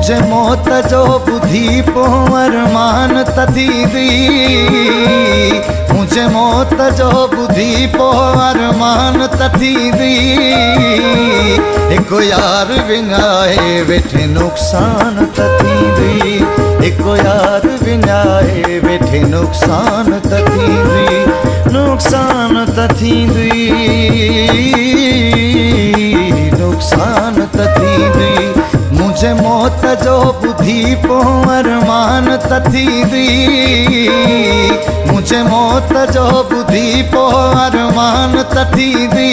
मुझे मौत जो बुधी पो अरमान त थींदी मुझे मौत जो बुधी पो अरमान त थींदी हिकु यार विञाए वेठे नुक़सान त थींदी हिकु यार विञाए वेठे नुक़सान त थींदी नुक़सान त थींदी नुक़सान त थींदी मुझे मौत जो बुधी पो अरमान त थींदी मुझे मौत जो बुधी पो अरमान त थींदी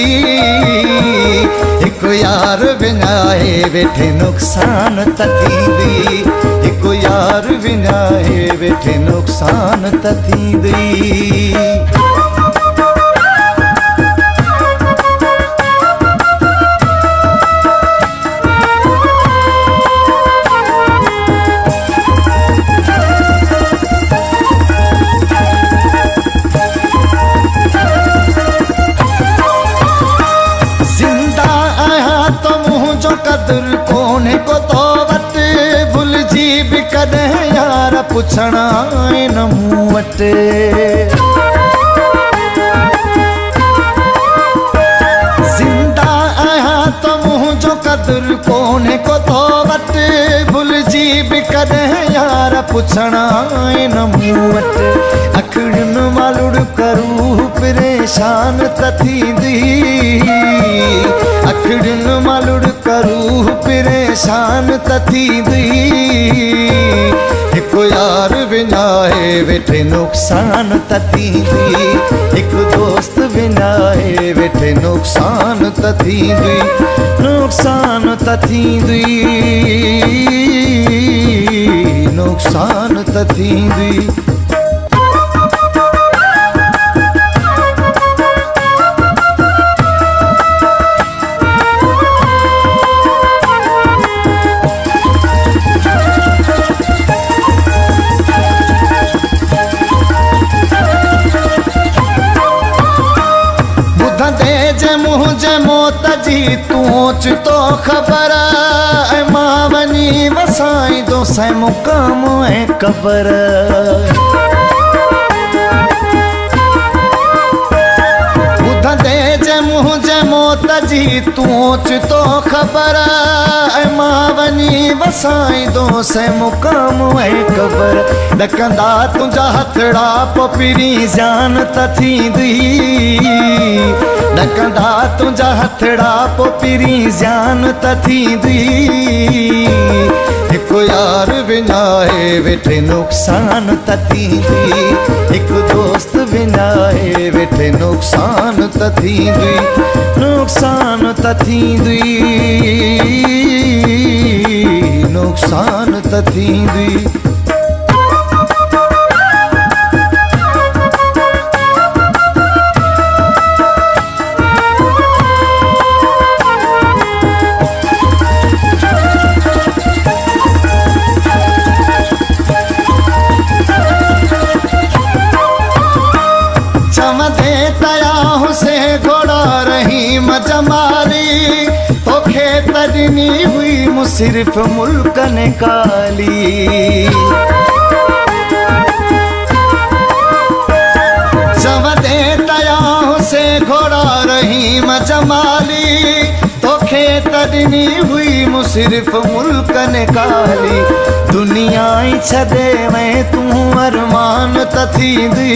हिकु यार विञाए वेठे नुक़सान त थींदी हिकु यार विञाए वेठे नुक़सान त थींदी कदर कोने को तो वट भुलजी भी कदें यार पुछणा न मूं वटि ज़िंदा आहियां तो मुंहिंजो कदर कोने को तो वट भुलजी भी कदें यार पुछणा न मूं वटि अखियुनि मां लुड़ करूं परेशान त थींदी अखियुनि मां लुड़ करूं परेशान त थींदी हिकु यार विञाए वेठे नुक़सान त थींदी हिकु दोस्त विञाए वेठे नुक़सान त थींदी नुक़सान त थींदी नुक़सान त थींदी मुझे मौत जी तूच तो खबर मां वनी वसाई दो से मुकाम है कबर ॿुधंदे जे मुझे मौत जी तूच तो खबर मां वनी वसाई दो से मुकाम है कबर ॾकंदा तुंहिंजा हथड़ा पो पिरी जान त थींदी ॾकंदा तुंहिंजा हथड़ा पो पिरी जान त थींदी हिकु यार विञाए वेठे नुक़सान त थींदी हिकु दोस्त विञाए वेठे नुक़सान त थींदी नुक़सान त थींदी नुक़सान त थींदी जमाली तोखे तॾनी हुई मूं सिर्फ़ मुल्क ने काली चवंदे तयां से घोड़ा रही जमाली तोखे तॾनी हुई मूं सिर्फ़ मुल्क ने काली दुनिया ई छॾे वए तूं अरमान त थींदी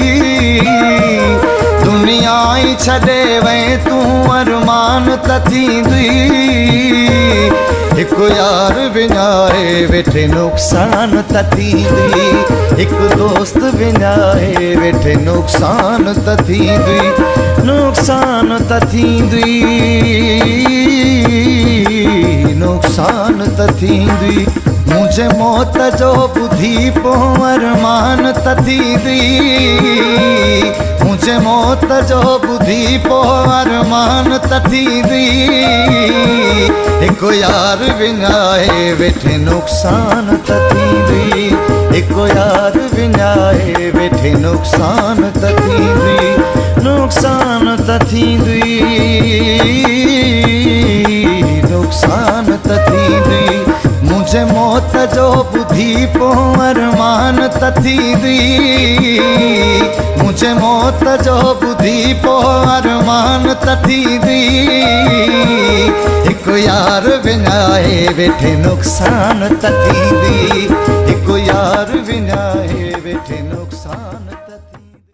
दुनिया ई छॾे वए तूं अरमान त थींदी हिकु यार विञाए वेठे नुक़सान त थींदी हिकु दोस्त विञाए वेठे नुक़सान त थींदी नुक़सान त थींदी नुक़सान त थींदी मुझे मौत जो बुधी पो अरमान त थींदी मुझे मौत जो बुधी पो अरमान त थींदी हिकु यार विञाए वेठे नुक़सान त थींदी हिकु यार विञाए वेठे नुक़सान त थींदी नुक़सान त थींदी नुक़सान त थींदी मुझे मौत मौत जो ॿुधी पोइ अरमान त थींदी मुझे मौत जो ॿुधी पोइ अरमान त थींदी हिकु यार विञाए वेठे नुक़सान त थींदी हिकु यार विञाए वेठे नुक़सान